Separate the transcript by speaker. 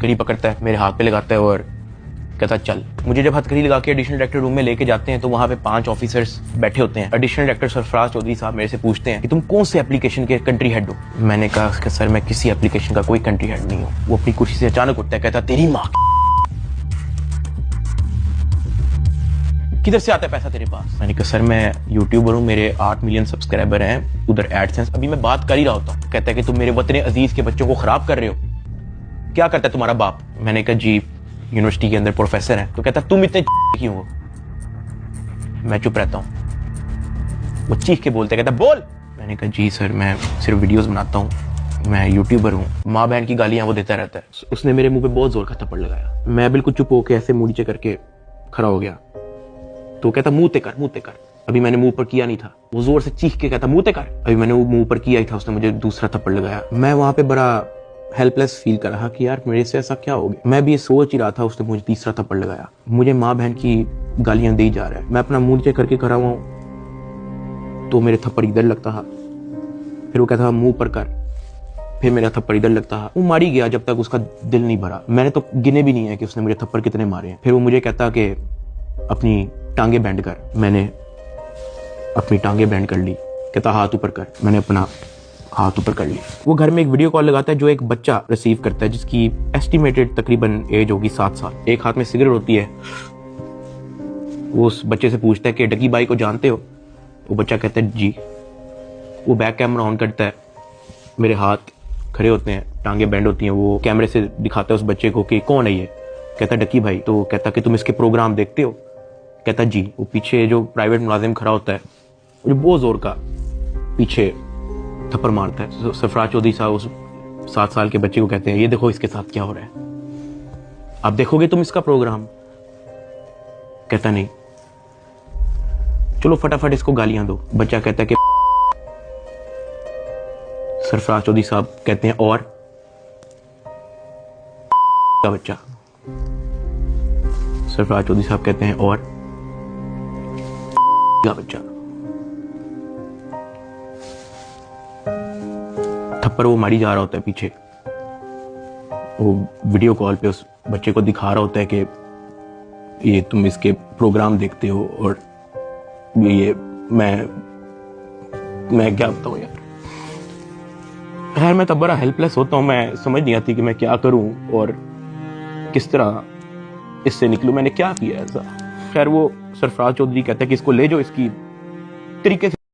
Speaker 1: हथकड़ी पकड़ता है, मेरे हाथ पे लगाता है और कहता चल। मुझे जब हथकड़ी लगा के एडिशनल डायरेक्टर रूम में लेके जाते हैं तो वहाँ पे 5 ऑफिसर्स बैठे होते हैं। एडिशनल डायरेक्टर सरफराज चौधरी साहब मेरे से पूछते हैं कि तुम कौन से एप्लीकेशन के कंट्री हेड हो। मैंने कहा कि सर मैं किसी एप्लीकेशन का कोई कंट्री हेड नहीं हूँ। वो अपनी कुर्सी से अचानक उठता है, कहता तेरी माँ किधर से आता है पैसा तेरे पास। मैंने कहा सर मैं यूट्यूबर हूँ, मेरे 8 मिलियन सब्सक्राइबर हैं, उधर एडसेंस। अभी मैं बात कर ही रहा होता हूँ। कहता है कि तुम मेरे वतन अजीज के बच्चों को खराब कर रहे हो, क्या करता है तुम्हारा बाप। मैंने कहा जी यूनिवर्सिटी के अंदर प्रोफेसर है। तो कहता तुम इतने क्यों हो। मैं चुप रहता हूँ। वो चीख के बोलते, कहता बोल। मैंने कहा जी सर मैं सिर्फ वीडियोस बनाता हूँ, मैं यूट्यूबर हूँ। माँ बहन की गालियां वो देता रहता है। उसने मेरे मुंह पे बहुत जोर का थप्पड़ लगाया। मैं बिल्कुल चुप होकर ऐसे मुंह नीचे करके खड़ा हो गया। तो कहता मुंह ते कर, मुंह ते कर। अभी मैंने मुंह पर किया नहीं था। वो जोर से चीख के कहता मुंह ते कर। अभी मैंने वो मुंह पर किया ही था, उसने मुझे दूसरा थप्पड़ लगाया। मैं वहां पे बड़ा हेल्पलेस फील कर रहा कि यार मेरे से ऐसा क्या हो गया। मैं भी ये सोच ही रहा था, उसने मुझे तीसरा थप्पड़ लगाया। मुझे माँ बहन की गालियां दी जा रहा है। मैं अपना मुंह नीचे करके खड़ा हुआ हूं तो मेरे थप्पड़ इधर लगता है, फिर वो कहता मुंह पर कर, फिर मेरा थप्पड़ इधर लगता है। वो मारी गया जब तक उसका दिल नहीं भरा। मैंने तो गिने भी नहीं है कि उसने मुझे थप्पड़ कितने मारे हैं। फिर वो मुझे कहता कि अपनी टांगे बैंड कर। मैंने अपनी टांगे बैंड कर ली। कहता हाथ ऊपर कर। मैंने अपना हाथ ऊपर कर ली। वो घर में एक वीडियो कॉल लगाता है जो एक बच्चा रिसीव करता है जिसकी एस्टिमेटेड तकरीबन एज होगी 7 साल। एक हाथ में सिगरेट होती है। वो उस बच्चे से पूछता है कि डगी बाई को जानते हो। वो बच्चा कहता है जी। वो बैक कैमरा ऑन करता है, मेरे हाथ खड़े होते हैं, टांगे बैंड होती हैं। वो कैमरे से दिखाता है उस बच्चे को कि कौन है ये। कहता डकी भाई। तो कहता कि तुम इसके प्रोग्राम देखते हो। कहता जी। वो पीछे जो प्राइवेट मुलाजिम खड़ा होता है वो बहुत जोर का पीछे थप्पड़ मारता है। सरफराज चौधरी साहब उस 7 साल के बच्चे को कहते हैं ये देखो इसके साथ क्या हो रहा है, आप देखोगे तुम इसका प्रोग्राम। कहता नहीं, चलो फटाफट इसको गालियां दो। बच्चा कहता है कि सरफराज चौधरी साहब कहते हैं और का बच्चा। सरफराज चौधरी साहब कहते हैं और का बच्चा। थप्पड़ वो मारी जा रहा होता है पीछे। वो वीडियो कॉल पे उस बच्चे को दिखा रहा होता है कि ये तुम इसके प्रोग्राम देखते हो और ये मैं क्या बताऊं यार। खैर मैं तब बड़ा हेल्पलेस होता हूं। मैं समझ नहीं आती कि मैं क्या करूं और किस तरह इससे निकलूं। मैंने क्या किया ऐसा। खैर वो सरफराज चौधरी कहता है कि इसको ले जाओ, इसकी तरीके से